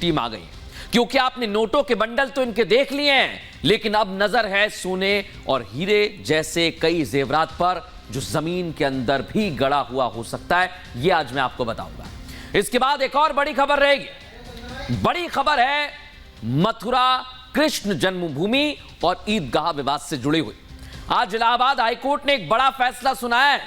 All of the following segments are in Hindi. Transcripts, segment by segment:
टीम आ गई है, क्योंकि आपने नोटों के बंडल तो इनके देख लिए हैं, लेकिन अब नजर है सोने और हीरे जैसे कई जेवरात पर जो जमीन के अंदर भी गड़ा हुआ हो सकता है। यह आज मैं आपको बताऊंगा। इसके बाद एक और बड़ी खबर रहेगी। बड़ी खबर है मथुरा कृष्ण जन्मभूमि और ईदगाह विवाद से जुड़ी हुई। आज इलाहाबाद हाईकोर्ट ने एक बड़ा फैसला सुनाया है।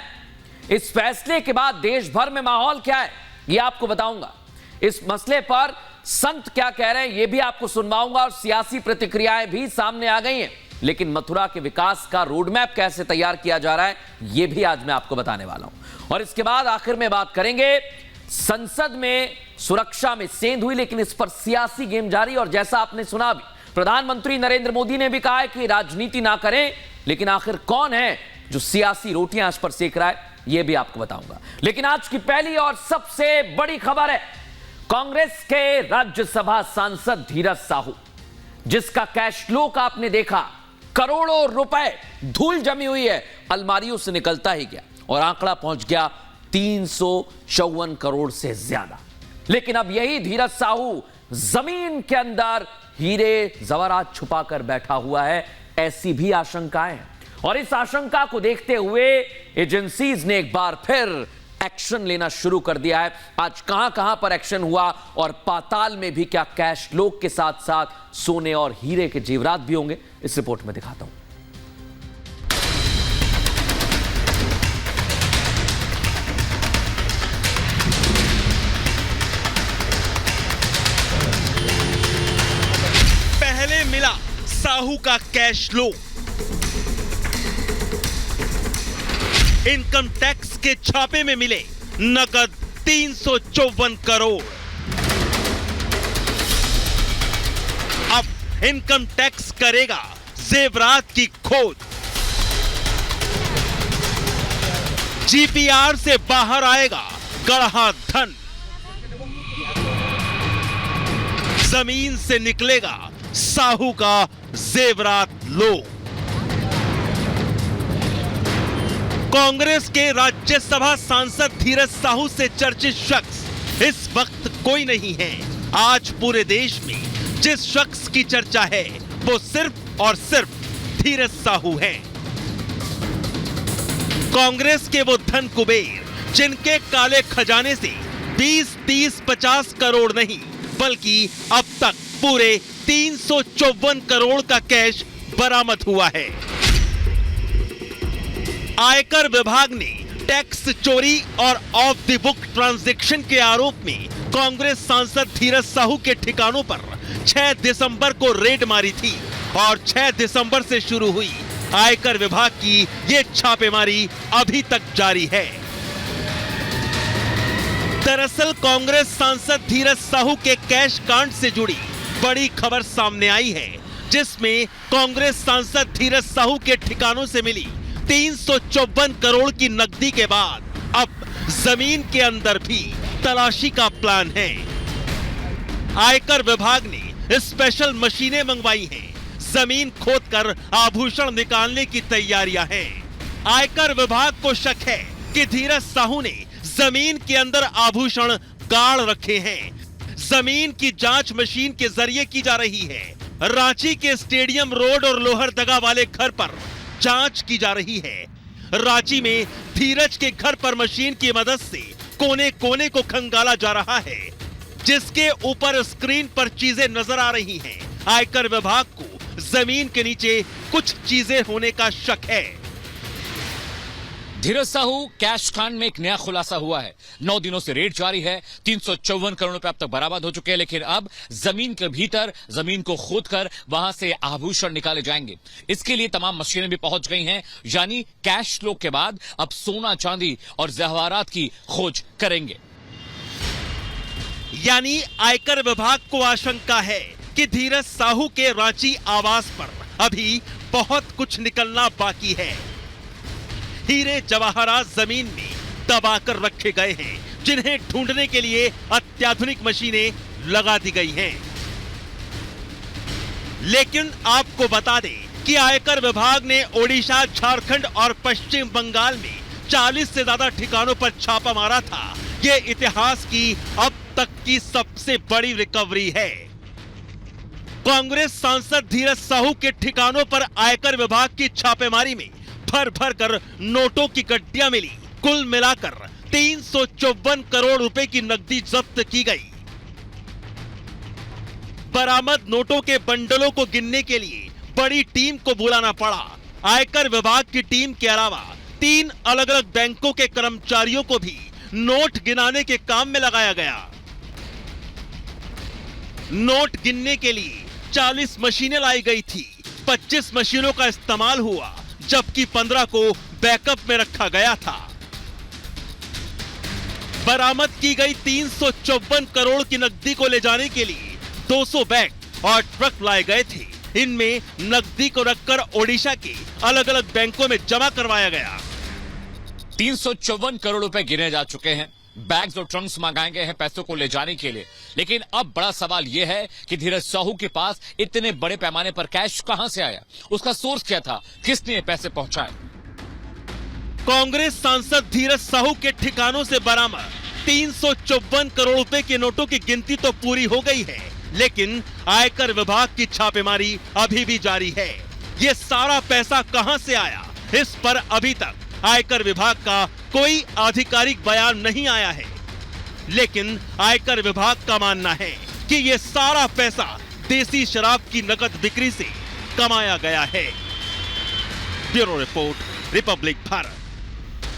इस फैसले के बाद देश भर में माहौल क्या है यह आपको बताऊंगा। इस मसले पर संत क्या कह रहे हैं यह भी आपको सुनवाऊंगा और सियासी प्रतिक्रियाएं भी सामने आ गई हैं। लेकिन मथुरा के विकास का रोडमैप कैसे तैयार किया जा रहा है यह भी आज मैं आपको बताने वाला हूं। और इसके बाद आखिर में बात करेंगे, संसद में सुरक्षा में सेंध हुई, लेकिन इस पर सियासी गेम जारी। और जैसा आपने सुना भी, प्रधानमंत्री नरेंद्र मोदी ने भी कहा है कि राजनीति ना करें, लेकिन आखिर कौन है जो सियासी रोटियां इस पर सेक रहा है यह भी आपको बताऊंगा। लेकिन आज की पहली और सबसे बड़ी खबर है कांग्रेस के राज्यसभा सांसद धीरज साहू, जिसका कैश फ्लो का आपने देखा, करोड़ों रुपए धूल जमी हुई है, अलमारियों से निकलता ही गया और आंकड़ा पहुंच गया 354 करोड़ से ज्यादा। लेकिन अब यही धीरज साहू जमीन के अंदर हीरे जवाहरात छुपाकर बैठा हुआ है, ऐसी भी आशंकाएं हैं। और इस आशंका को देखते हुए एजेंसीज ने एक बार फिर एक्शन लेना शुरू कर दिया है। आज कहां कहां पर एक्शन हुआ और पाताल में भी क्या कैश लोग के साथ साथ सोने और हीरे के जेवरात भी होंगे, इस रिपोर्ट में दिखाता हूं। पहले मिला साहू का कैश लो। इनकम टैक्स के छापे में मिले नकद 354 करोड़। अब इनकम टैक्स करेगा जेवरात की खोज। जीपीआर से बाहर आएगा गढ़ा धन। जमीन से निकलेगा साहू का जेवरात लो। कांग्रेस के राज्यसभा सांसद धीरज साहू से चर्चित शख्स इस वक्त कोई नहीं है। आज पूरे देश में जिस शख्स की चर्चा है वो सिर्फ और सिर्फ धीरज साहू हैं। कांग्रेस के वो धन कुबेर जिनके काले खजाने से 20, 30, 50 करोड़ नहीं बल्कि अब तक पूरे 354 करोड़ का कैश बरामद हुआ है। आयकर विभाग ने टैक्स चोरी और ऑफ द बुक ट्रांजैक्शन के आरोप में कांग्रेस सांसद धीरज साहू के ठिकानों पर 6 दिसंबर को रेड मारी थी और 6 दिसंबर से शुरू हुई आयकर विभाग की ये छापेमारी अभी तक जारी है। दरअसल कांग्रेस सांसद धीरज साहू के कैश कांड से जुड़ी बड़ी खबर सामने आई है, जिसमें कांग्रेस सांसद धीरज साहू के ठिकानों से मिली 354 करोड़ की नकदी के बाद अब जमीन के अंदर भी तलाशी का प्लान है। आयकर विभाग ने स्पेशल मशीनें मंगवाई हैं। जमीन खोदकर आभूषण निकालने की तैयारियां हैं। आयकर विभाग को शक है कि धीरज साहू ने जमीन के अंदर आभूषण गाड़ रखे हैं। जमीन की जांच मशीन के जरिए की जा रही है। रांची के स्टेडियम रोड और लोहरदगा वाले घर पर जांच की जा रही है। रांची में धीरज के घर पर मशीन की मदद से कोने कोने को खंगाला जा रहा है, जिसके ऊपर स्क्रीन पर चीजें नजर आ रही हैं। आयकर विभाग को जमीन के नीचे कुछ चीजें होने का शक है। धीरज साहू कैश कांड में एक नया खुलासा हुआ है। 9 दिनों से रेड जारी है। 354 करोड़ रुपए अब तक बरामद हो चुके हैं, लेकिन अब जमीन के भीतर जमीन को खोदकर वहां से आभूषण निकाले जाएंगे। इसके लिए तमाम मशीनें भी पहुंच गई हैं, यानी कैश फ्लो के बाद अब सोना चांदी और जवाहरात की खोज करेंगे। यानी आयकर विभाग को आशंका है कि धीरज साहू के रांची आवास पर अभी बहुत कुछ निकलना बाकी है। हीरे जवाहरात जमीन में दबाकर रखे गए हैं, जिन्हें ढूंढने के लिए अत्याधुनिक मशीनें लगा दी गई हैं। लेकिन आपको बता दें कि आयकर विभाग ने ओडिशा, झारखंड और पश्चिम बंगाल में 40 से ज्यादा ठिकानों पर छापा मारा था। ये इतिहास की अब तक की सबसे बड़ी रिकवरी है। कांग्रेस सांसद धीरज साहू के ठिकानों पर आयकर विभाग की छापेमारी में भर भर कर नोटों की गड्डियां मिली। कुल मिलाकर 354 करोड़ रुपए की नकदी जब्त की गई। बरामद नोटों के बंडलों को गिनने के लिए बड़ी टीम को बुलाना पड़ा। आयकर विभाग की टीम के अलावा 3 अलग अलग बैंकों के कर्मचारियों को भी नोट गिनाने के काम में लगाया गया। नोट गिनने के लिए 40 मशीनें लाई गई थी। 25 मशीनों का इस्तेमाल हुआ, जबकि 15 को बैकअप में रखा गया था। बरामद की गई 354 करोड़ की नकदी को ले जाने के लिए 200 बैग और ट्रक लाए गए थे। इनमें नकदी को रखकर ओडिशा के अलग अलग बैंकों में जमा करवाया गया। 354 करोड़ रुपए गिने जा चुके हैं। बैग्स और ट्रंक्स मंगाए गए हैं पैसों को ले जाने के लिए। लेकिन अब बड़ा सवाल यह है कि धीरज साहू के पास इतने बड़े पैमाने पर कैश कहां से आया, उसका सोर्स क्या था, किसने ये पैसे पहुंचाए। कांग्रेस सांसद धीरज साहू के ठिकानों से बरामद 354 करोड़ रुपए के नोटों की गिनती तो पूरी हो गई है, लेकिन आयकर विभाग की छापेमारी अभी भी जारी है। ये सारा पैसा कहां से आया, इस पर अभी तक आयकर विभाग का कोई आधिकारिक बयान नहीं आया है। लेकिन आयकर विभाग का मानना है कि यह सारा पैसा देसी शराब की नकद बिक्री से कमाया गया है। Bureau report, Republic Bharat.